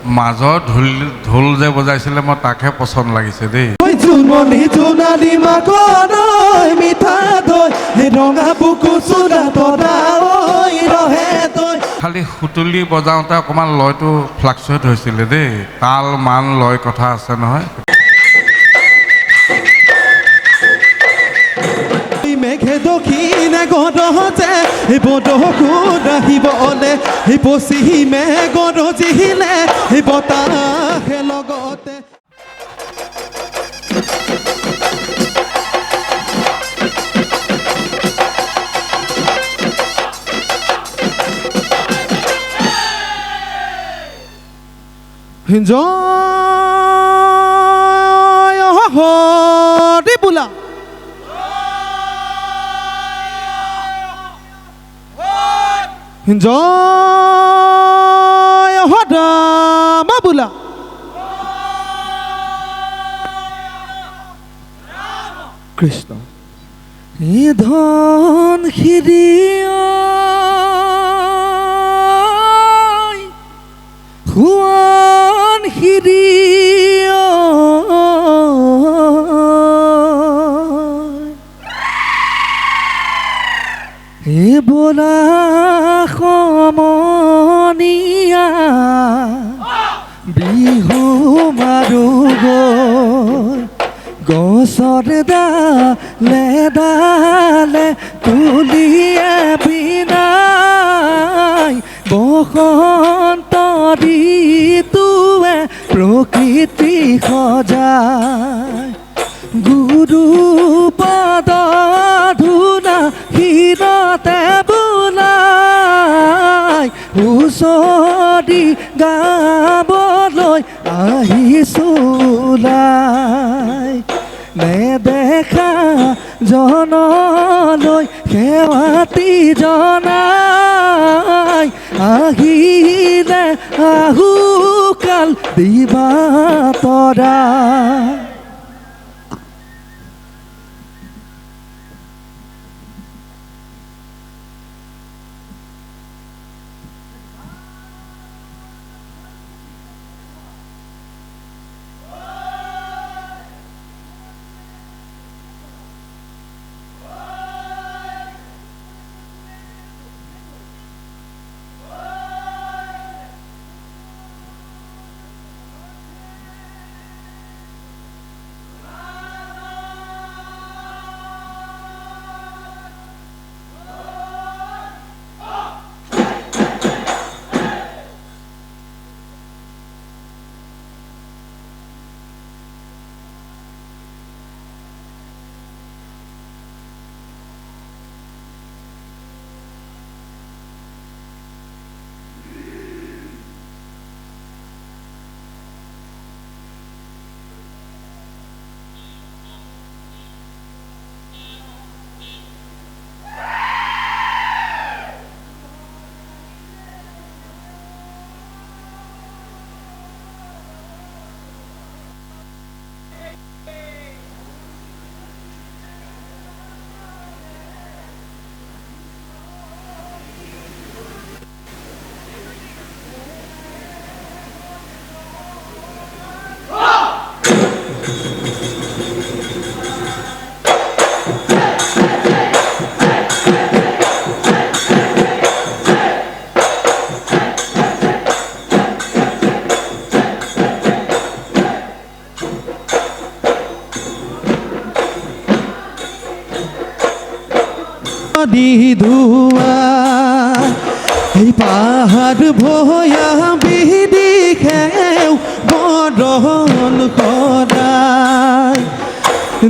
মাজৰ ঢোল যে বজাইছিলে মই তাকহে পচন্দ লাগিছে দেই। জোনমণি জোনালী মাকৰ মিঠা দৈ ৰঙা বুকু চুৰা তৰা ৰহে তই। খালি সুতুলি বজাওঁতে অকণমান লয়টো ফ্লাকচুৱেট হৈছিলে দেই। তাল মান লয় কথা আছে নহয়। মেঘে দক্ষিণে গৰজে বৰষুণ আহিবলে পশ্চিমে গৰজিলে বতাহে লগতে। জয় হৰি বোলা জয় ৰাম বোলা কৃষ্ণ। ধন হুৱান বোলা সমনীয়া বিহু মাৰো গছৰ ডালে ডালে তুলিয়ে বিনাই বসন্ত ঋতুৱে প্ৰকৃতি সজায়। গুৰু পদ ধূনা শিৰতে বোলাই হুঁচৰি গাবলৈ আহিছোলাই। নেদেখা জনলৈ সেৱাতি জনাই আহিলে আহুকাল দিবা তৰা। ধুৱা এই পাহাৰ ভয়া বিদিশেও বৰণ কৰাই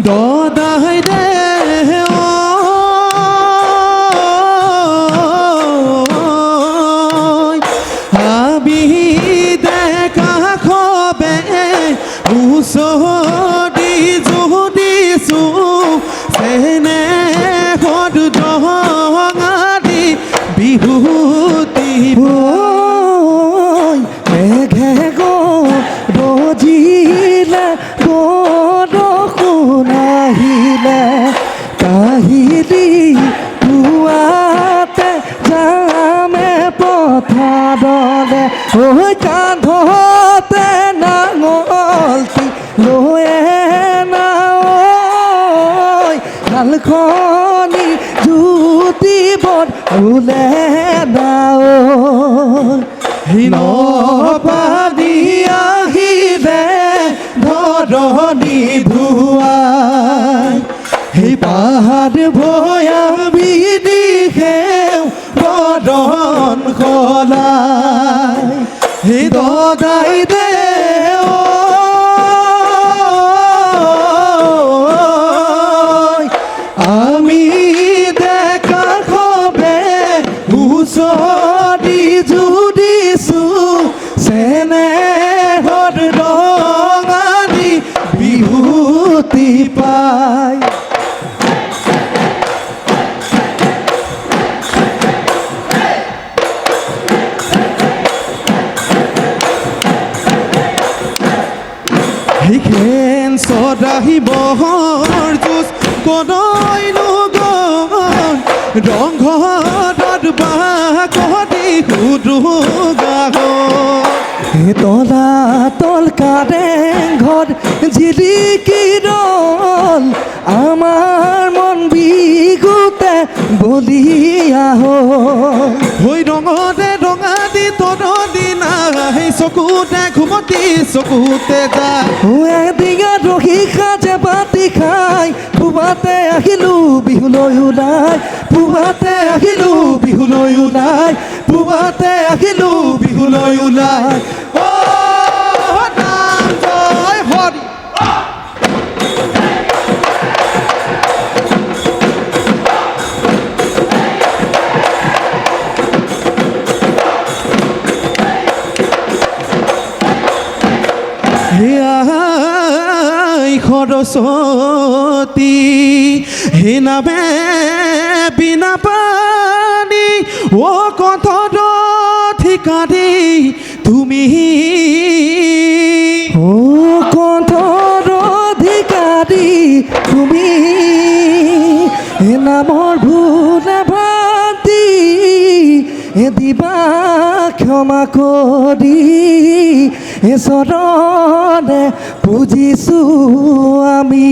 দদাই দে আবি দেখা খবে ওচৰি যদিছো চেনে ৰঙাৰী বিহুতি মেঘে গৰজিলে বৰষুণ আহিলে কাহিলি পুৱাতে যামে পথাৰলে ঐ কান্ধ খনি জুতিবত ওলে নাও নপানী আহিলে ধৰণী ধুৱাই সেই পাহাৰ ভৈয়ামী দিশেও বদন সলাই সেই দদাই দে আমি দেখা খবে ওচৰি জুদিছো চেনেহৰ ৰঙালী বিহুতি পাই সেইখন চদাহি বহৰ যুঁজ কদৈনো গণ ৰংঘৰত বাকতি সুদু গাহ তলা তল কাৰেং ঘৰ জিলিকি দল আমাৰ মন বিহুতে বলিয়া হৈ ৰঙতে ৰঙা দি তদ দিনা সেই চকুতে ঘুমতি চকুতে যা এদিঙা ৰহি সাজে বাতি খাই পুৱাতে আহিলোঁ বিহুলৈ ওলাই পুৱাতে আহিলোঁ বিহুলৈ ওলাই পুৱাতে আহিলোঁ বিহুলৈ ওলাই নাম জয় হৰি সৰস্বতী হে নামে বিনা পানী ও কথৰ ঠিকাৰী তুমি ও কথৰ ঠিকাৰী তুমি হে নামৰ ভুলে ভান্তি দিবা ক্ষমা কৰি চৰণে পুজিছোঁ আমি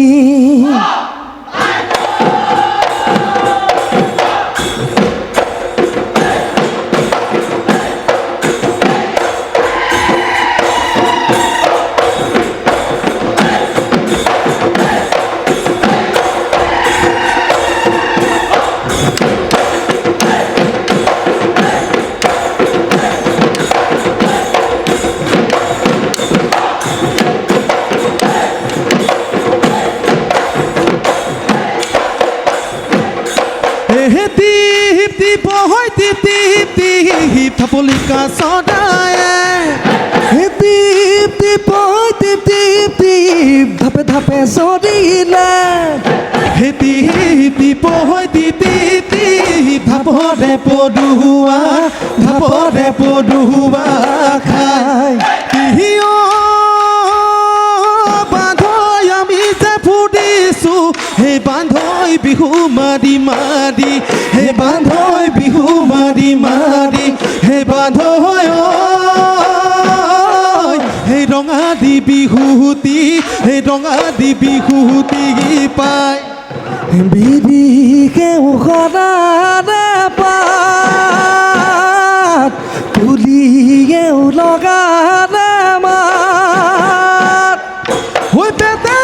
থাপলিকা সদায়ে দীপ্তি পয় দীপ্তি ধাপে ধাপে সৰিলে হে দীপ্তি পয় দীপ্তি ধাপৰে পদুৱা খাই তিহিও বান্ধৈ আমি যে ফুৰিছোঁ হে বান্ধৈ বিহু মাৰি মাৰি হে বান্ধৈ বিহু মাৰি মাৰি হে বান্ধৈ হে ৰঙা দি বিহুতি পাই বিৰিকে উখৰাৰে পাত তুলিয়ে লগাৰে মাত হৈ পেটে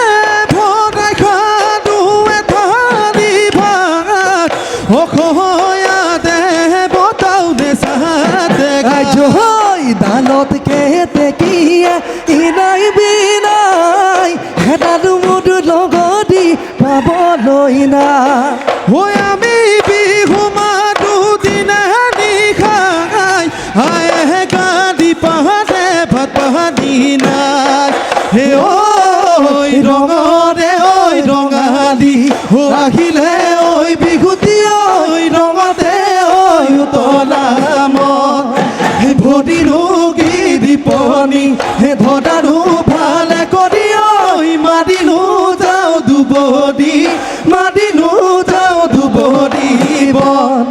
ভৰাই খালো এথালি ভাত অখয়া দে বতাও দে চাতে গাই দালত কেতে কিয়ে ইনাই বিনাই হেতালো মুদু লগদি পাবলৈ না হৈ আমি বিহু মাতো দিনা নিশাই আয়ে গাদি পাহাৰে ভাত পাহাদি নাই হে ঐ ৰঙালী আহিলে ঐ বিহুতি ঐ ৰঙতে ঐ উতলা মন হে ভদিনো গিৰিপনি হে ধদানো ভালে কৰি ঐ মাদিনো যাওঁ দুবদি বন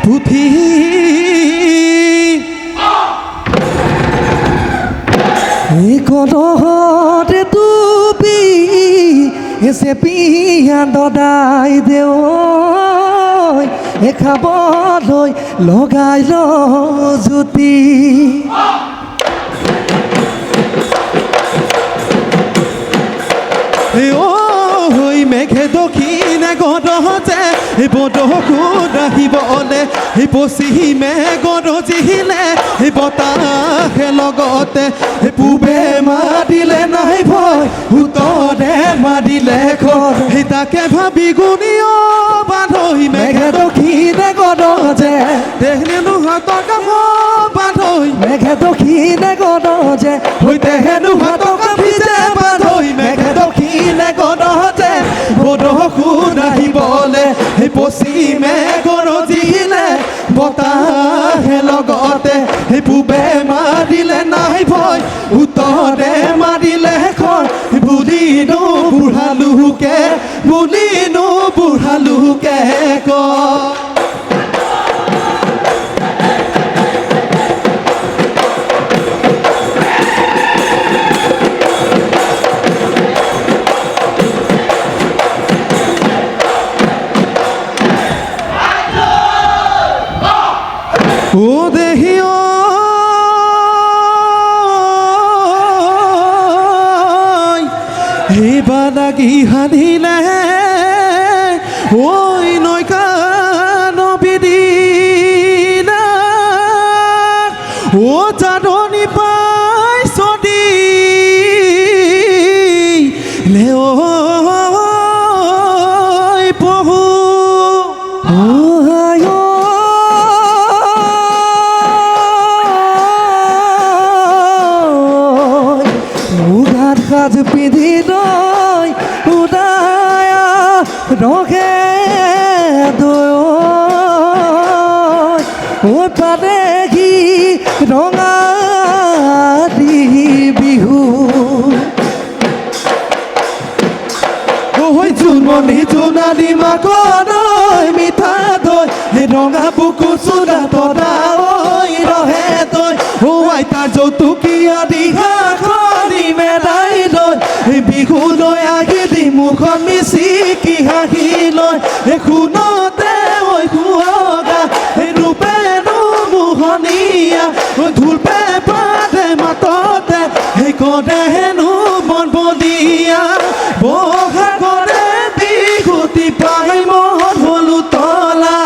পুথি কলহতে তুবি এসে পিয়া দদাই দেও খাবলৈ লগাই ল জুতি ঐ মেঘে দক্ষিণে গৰজে বদকো ৰাখিবলে পশ্চিমে গৰজিলে বতাহে লগতে পূবে মাৰিলে নাই ভয় উত্তৰে মাৰিলে খৰ তাকে ভাবি গুণিও বান্ধৈ মেঘে দক্ষিণে গৰজে দেহলেনো হাতৰ কাম বান্ধৈ মেঘে দক্ষিণে গৰজে দেহেনো হাতৰ কাপিছে বান্ধৈ মেঘে দক্ষিণে গৰজে বদকো ৰাখিবলে পশ্চিমে গৰজিলে বতাহে লগতে পূবে মাৰিলে নাই ভয় উত্তৰে মাৰিলে খৰ বুলিনো বুঢ়ালোকে কয় ও দেহিও এইবাৰ লাগি হানিলে ঐ নৈকা নবিদিনা ও জাননী পাই চদি লেও পহু কাজ পিন্ধি লৈ উদায়া ৰখে দৈ পালে কি ৰঙালী বিহু জোনমণি জোনালী মাকলৈ মিঠা দৈ ৰঙা বুকু চুৰা তৰা ৰহে তই আইতাৰ যৌতুকীয়া দিহা মেৰাই লৈ বিহুলৈ আহিলি মুখত মিচিকি হাঁহি লৈ শুনতে সুৱগা ৰূপেনো মোহনীয়া ঢোল পেঁপাতে মাততে কৰে হেনো মন বলিয়া বহা কৰে বিহুতি পাই মন হলো তলা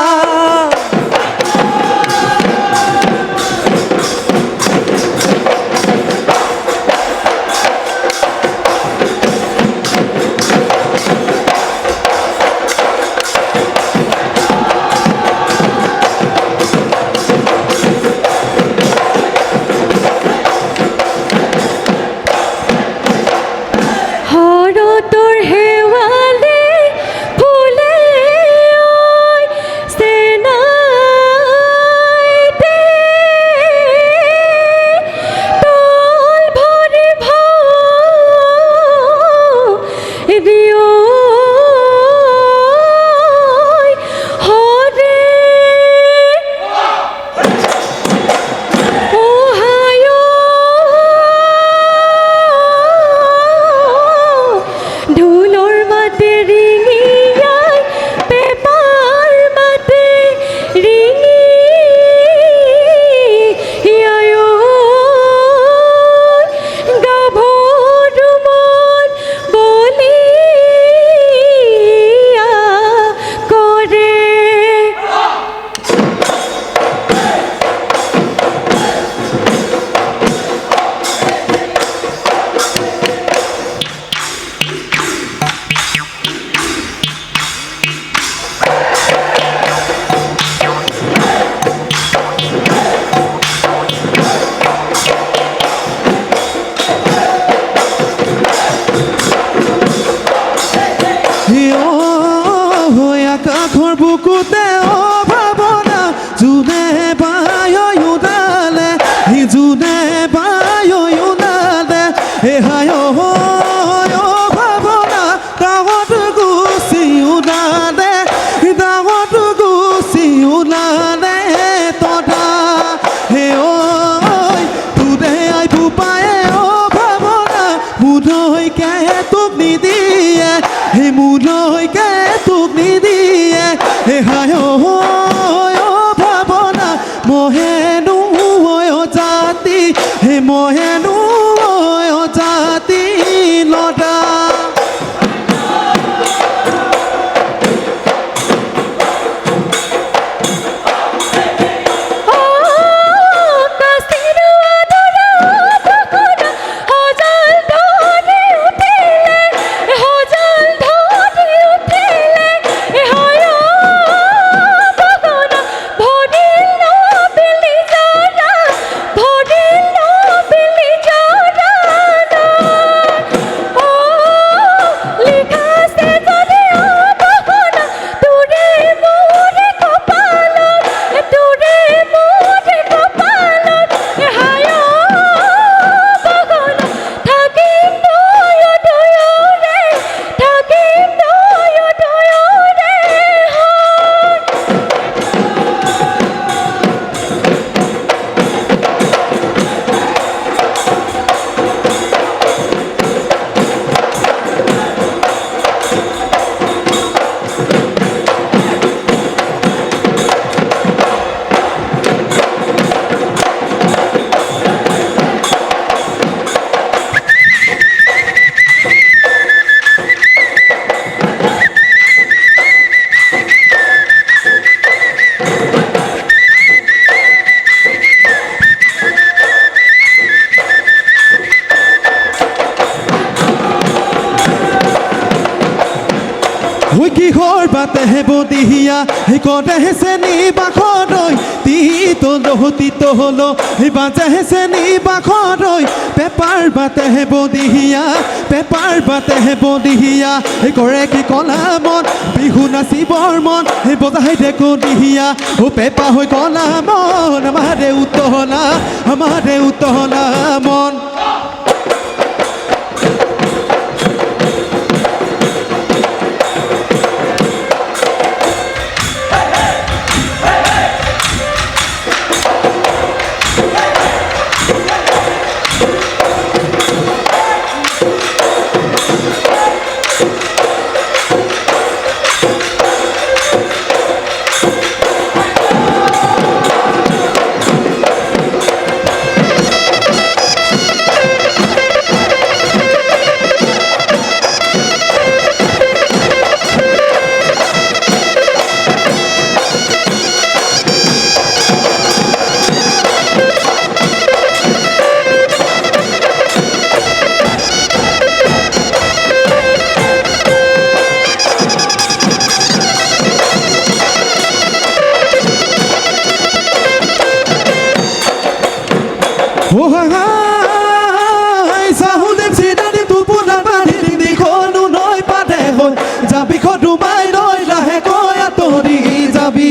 তোক নিদিয়ে হে মোলৈকে তোক নিদিয়ে হে হায় ভাৱনা মহেনো জাতি হে মহেনো জাতি লদা কিহৰ বাটেহে বদিহিয়া কদেহে চেনি বাখৰৈ তিত হল বাজেহে চেনি বাখৰৈ পেপাৰ বাটেহে বদিহিয়া পেপাৰ বাটেহে বদিহিয়া কৰে কি কলা মন বিহু নাচিবৰ মন বজাই দেখো দিহিয়া পেপা হৈ কলা মন আমাৰে উতহলা মন চাহুলিম চিনানি টোপোলা বান্ধি দিখনো নৈ পাতে হৈ যাবি খডুমাই নৈ লাহেকৈ আঁতৰি যাবি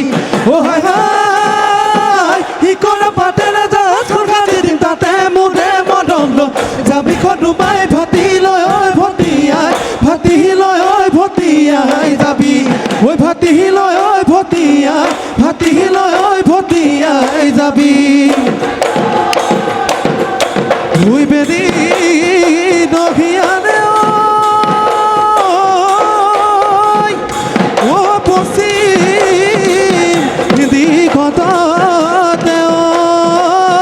শিকৰা পাতেৰে জাহাজখন দিম তাতে মোৰে মদন লৈ যাবি খডুমাই ভাতি লৈ ভটিয়াই যাবি ভাতি লৈ ভটিয়াই যাবি Muy pedido guiane hoy Oh posible dijo tate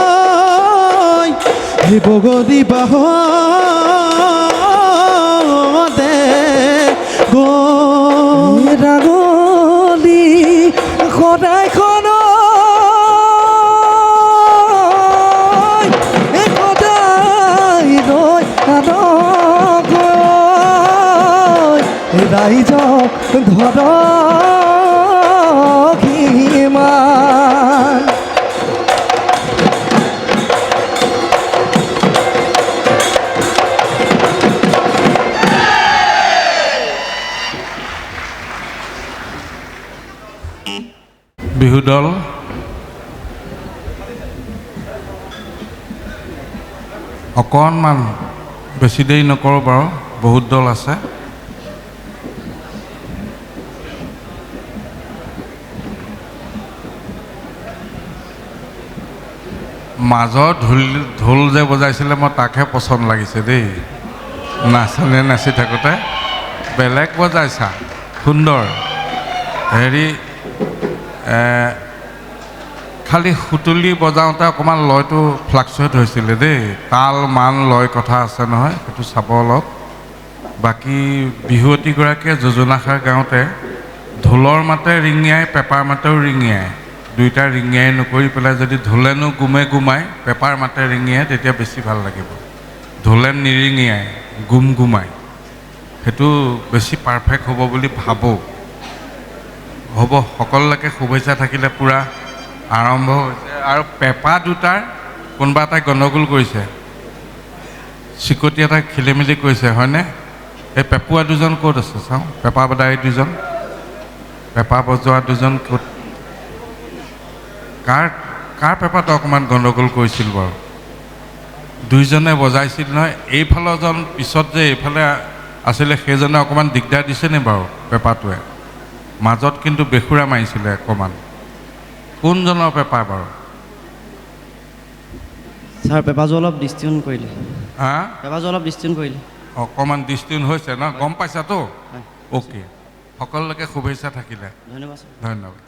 hoy Y poco di bajo de go Ragoli Kodai kono ৰাইজক ধৰক কিমান বিহু দল অকণমান বেছি দেৰি নকৰোঁ বাৰু বহুত দল আছে মাজত ঢোল যে বজাইছিলে মই তাকহে পচন্দ লাগিছে দেই নাচনে নাচি থাকোঁতে বেলেগ বজাইছা সুন্দৰ হেৰি খালি সুতুলি বজাওঁতে অকণমান লয়টো ফ্লাকচুৱেট হৈছিলে দেই তাল মান লয় কথা আছে নহয় সেইটো চাব অলপ বাকী বিহুৱতীগৰাকীয়ে যোজনাষাৰ গাওঁতে ঢোলৰ মাতে ৰিঙিয়াই পেপাৰ মাতেও ৰিঙিয়াই দুইটা ৰিঙিয়াই নকৰি পেলাই যদি ঢোলেনো গুমে গুমাই পেপাৰ মাতে ৰিঙিয়াই তেতিয়া বেছি ভাল লাগিব ঢোলে নিৰিঙিয়াই গুম গুমাই সেইটো বেছি পাৰফেক্ট হ'ব বুলি ভাবোঁ হ'ব সকলোলৈকে শুভেচ্ছা থাকিলে পূৰা আৰম্ভ হৈছে আৰু পেপা দুটাৰ কোনোবা এটাই গণ্ডগোল কৰিছে চিকটি এটা খেলি মেলি কৰিছে হয়নে এই পেপুৱা দুজন ক'ত আছে চাওঁ পেপা বদাৰী দুজন পেপা বজোৱা দুজন ক'ত কাৰ পেপাটো অকণমান গণ্ডগোল কৰিছিল বাৰু দুইজনে বজাইছিল নহয় এইফালৰজন পিছত যে এইফালে আছিলে সেইজনে অকণমান দিগদাৰ দিছেনে বাৰু পেপাটোৱে মাজত কিন্তু বেসুৰা মাৰিছিলে অকণমান কোনজনৰ পেপাৰ বাৰু ছাৰ পেপাৰযোৰ অলপ ডিষ্টিউন কৰিলে হা পেপাৰযোৰ অলপ ডিষ্টিউন কৰিলে অকণমান ডিষ্টিউন হৈছে ন গম পাইছাতো অ'কে সকলোলৈকে শুভেচ্ছা থাকিলে ধন্যবাদ ছাৰ ধন্যবাদ